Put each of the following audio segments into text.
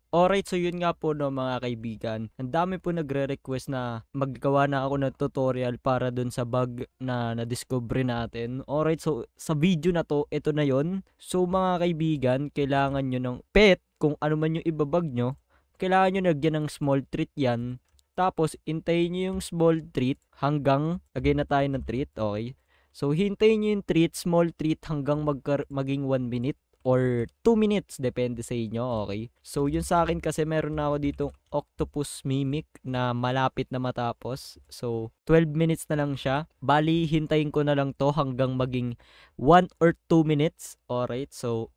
Alright, so yun nga po no mga kaibigan. Ang dami po nagre-request na maggawa na ako ng tutorial para dun sa bug na na-discover natin. Alright, so sa video na to, ito na yon. So mga kaibigan, kailangan nyo ng pet, kung ano man yung ibabag nyo, kailangan nyo nagyan ng small treat yan. Tapos, hintayin nyo yung small treat hanggang, lagay na tayo ng treat, okay? So, hintayin nyo yung treat, small treat hanggang maging 1 minute or 2 minutes, depende sa inyo, okay? So, yun sa akin kasi meron na ako ditong octopus mimic na malapit na matapos. So, 12 minutes na lang siya. Bali, hintayin ko na lang to hanggang maging 1 or 2 minutes. Alright, so,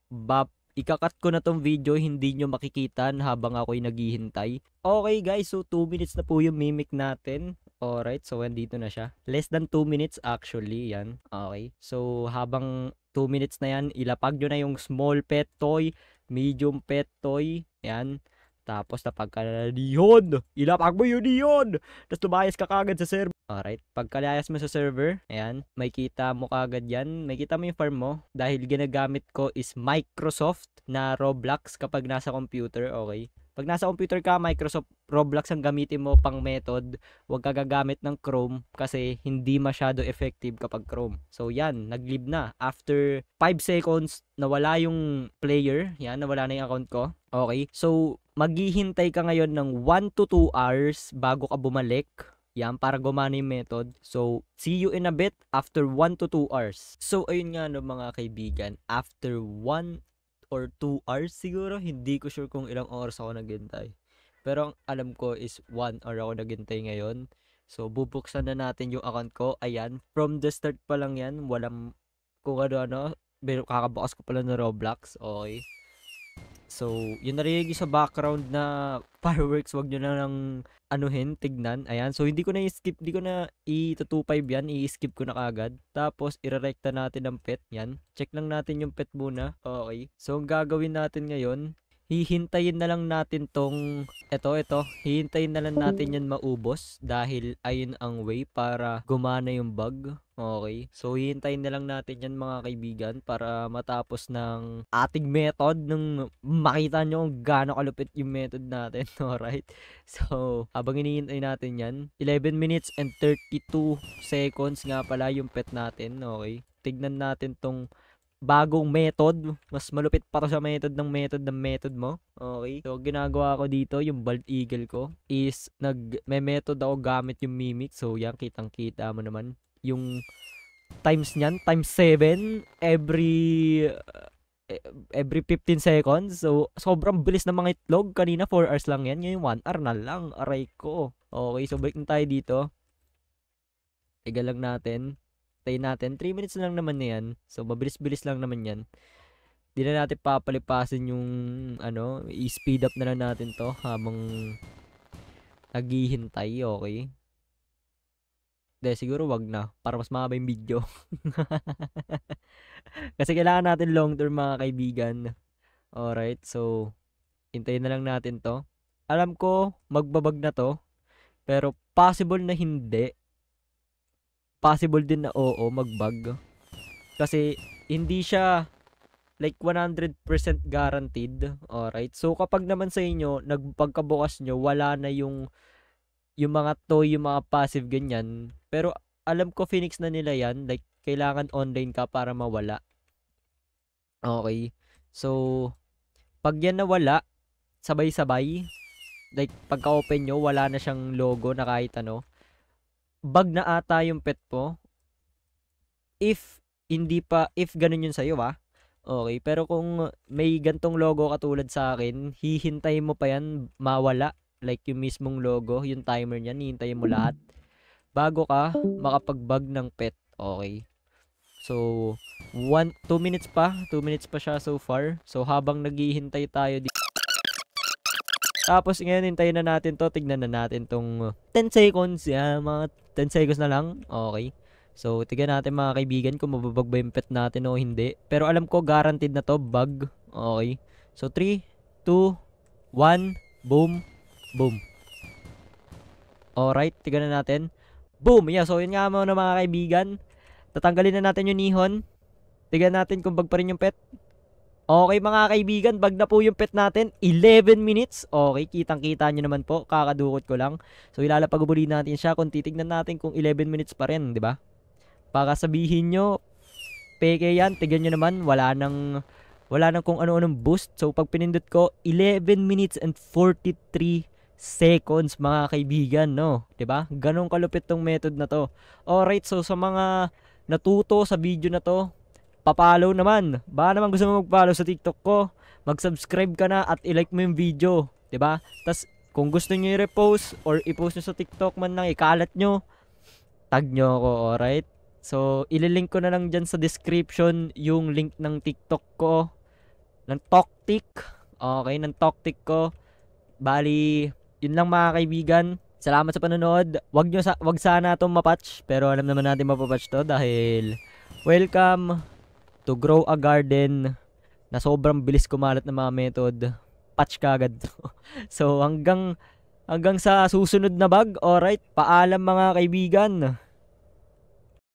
ikakat ko na tong video, hindi nyo makikita habang ako'y naghihintay. Okay guys, so 2 minutes na po yung mimic natin. Alright, so andito na siya. Less than 2 minutes actually, yan. Okay, so habang 2 minutes na yan, ilapag nyo na yung small pet toy, medium pet toy, yan. Tapos na pagka-diyon, ilapag mo yun diyon. Tapos lumayas ka kagad sa server. Alright, pagkalayas mo sa server, ayan, may kita mo kagad yan. May kita mo yung farm mo. Dahil ginagamit ko is Microsoft na Roblox kapag nasa computer, okay? Pag nasa computer ka, Microsoft Roblox ang gamitin mo pang method. Huwag ka gagamit ng Chrome kasi hindi masyado effective kapag Chrome. So yan, nag-live na. After 5 seconds, nawala yung player. Yan, nawala na yung account ko. Okay, so maghihintay ka ngayon ng 1 to 2 hours bago ka bumalik. Yan, para gumana yung method. So, see you in a bit after 1 to 2 hours. So, ayun nga no mga kaibigan. After 1 or 2 hours siguro, hindi ko sure kung ilang oras ako naghintay. Pero ang alam ko is 1 hour ako naghintay ngayon. So, bubuksan na natin yung account ko. Ayan, from the start pa lang yan. Walang kung ano-ano. Pero kakabukas ko pala ng Roblox. Okay. So, yung narinig sa background na fireworks, wag nyo na lang anuhin, tignan. Ayan. So, hindi ko na i-skip, hindi ko na i-225 yan. I-skip ko na kagad. Tapos, irerekta natin ang pet. Yan. Check lang natin yung pet muna. Okay. So, ang gagawin natin ngayon, hihintayin na lang natin tong ito, hihintayin na lang natin yan maubos dahil ayun ang way para gumana yung bug. Okay, so hihintayin na lang natin yan mga kaibigan para matapos ng ating method nung makita nyo kung gaano kalupit yung method natin. Alright, so habang hinihintay natin yan, 11 minutes and 32 seconds nga pala yung pet natin. Okay, tignan natin tong bagong method. Mas malupit pa to sa method ng method mo. Okay. So, ginagawa ko dito, yung bald eagle ko, is may method ako gamit yung mimic. So, yan, kitang-kita mo naman. Yung times niyan, times 7 every 15 seconds. So, sobrang bilis ng mga itlog. Kanina 4 hours lang yan. Ngayon 1 hour na lang. Aray ko. Okay, so balik na tayo dito. Tiga lang natin. Tayo natin. 3 minutes lang naman na yan. So, mabilis-bilis lang naman yan. Di na natin papalipasin yung, i-speed up na lang natin to habang naghihintay, okay? De, siguro wag na. Para mas mahaba yung video. Kasi kailangan natin long term mga kaibigan. Alright, so, hintayin na lang natin to. Alam ko, magbabag na to. Pero, possible na hindi. Possible din na oo, magbag. Kasi, hindi siya like 100% guaranteed. Alright. So, kapag naman sa inyo, pagkabukas nyo, wala na yung mga toy, yung mga passive ganyan. Pero, alam ko, Phoenix na nila yan. Like, kailangan online ka para mawala. Okay. So, pag yan nawala, sabay-sabay, like, pagka-open nyo, wala na siyang logo na kahit ano. Bug na ata yung pet po. If ganun yun sa'yo, okay, pero kung may gantong logo katulad sa akin, hihintay mo pa yan mawala. Like yung mismong logo, yung timer niyan, hihintayin mo lahat. Bago ka makapag-bug ng pet, okay. So, 2 minutes pa. 2 minutes pa siya so far. So, habang naghihintay tayo dito. Tapos, ngayon, hintayin na natin to. Tignan na natin tong 10 seconds. Yan, mga 10 seconds na lang. Okay. So, tignan natin mga kaibigan kung mababag ba yung pet natin o hindi. Pero alam ko, guaranteed na to, bug. Okay. So, 3, 2, 1, boom, boom. Alright, tignan na natin. Boom! Yeah, so yun nga muna mga kaibigan. Tatanggalin na natin yung nihon. Tignan natin kung bug pa rin yung pet. Okay mga kaibigan, bag na po yung pet natin. 11 minutes. Okay, kitang-kita nyo naman po. Kakadukot ko lang. So ilalapag-ubuli natin siya kung titignan natin kung 11 minutes pa rin, di ba? Baka sabihin nyo, peke yan. Tignan nyo naman, wala nang kung ano-anong boost. So pag pinindot ko, 11 minutes and 43 seconds mga kaibigan, no? 'Di ba? Ganong kalupit tong method na to. Alright, so sa mga natuto sa video na to, pa-follow naman. Baka naman gusto mo mag-follow sa TikTok ko, mag-subscribe ka na at i-like mo yung video, 'di ba? Tas kung gusto niyo i-repost or i-post niyo sa TikTok man lang, ikalat nyo, tag nyo ako, alright? So, ililink ko na lang dyan sa description yung link ng TikTok ko, ng Toktik. Okay, ng Toktik ko. Bali, yun lang mga kaibigan. Salamat sa panonood. Wag sana itong mapatch, pero alam naman natin mapapatch to dahil welcome to grow a garden na sobrang bilis kumalat ng mga method. Patch ka agad to. So hanggang sa susunod na bag. Alright, paalam mga kaibigan.